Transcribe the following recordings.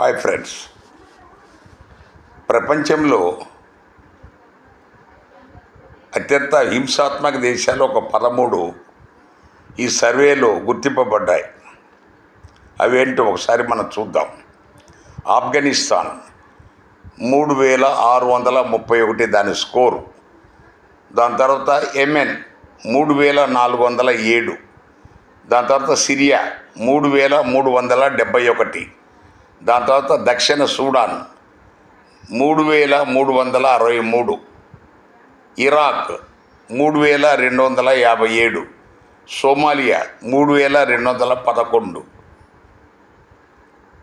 Hi friends, ప్రపంచంలో అత్యంత హింసాత్మక దేశాలు ఒక 13 ఈ సర్వేలో గుర్తింపబడ్డాయి. అవేంటో ఒకసారి మనం చూద్దాం. ఆఫ్ఘనిస్తాన్ 3631 దాని స్కోరు. దాని తర్వాత యెమెన్ 3407. దాని తర్వాత సిరియా 3371. దాని తర్వాత దక్షిణ సూడాన్ 3363. ఇరాక్ 3257. సోమాలియా 3211.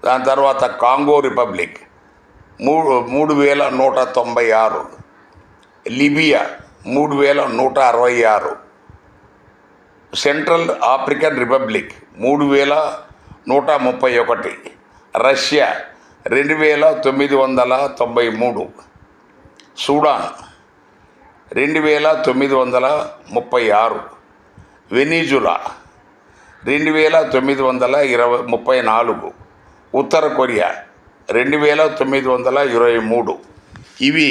దాని తర్వాత Congo republic 3196. Libya 3166. Central African republic 3131. Russia 2993. Sudan 2936. Venezuela 2934. ఉత్తర కొరియా 2923. ఇవి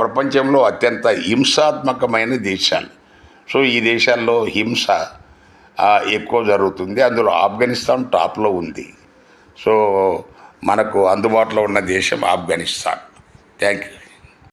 ప్రపంచంలో అత్యంత హింసాత్మకమైన దేశాలు. సో ఈ దేశాల్లో హింస ఎక్కువ జరుగుతుంది. అందులో ఆఫ్ఘనిస్తాన్ టాప్లో ఉంది. సో మనకు అందుబాటులో ఉన్న దేశం ఆఫ్ఘనిస్తాన్. Thank you.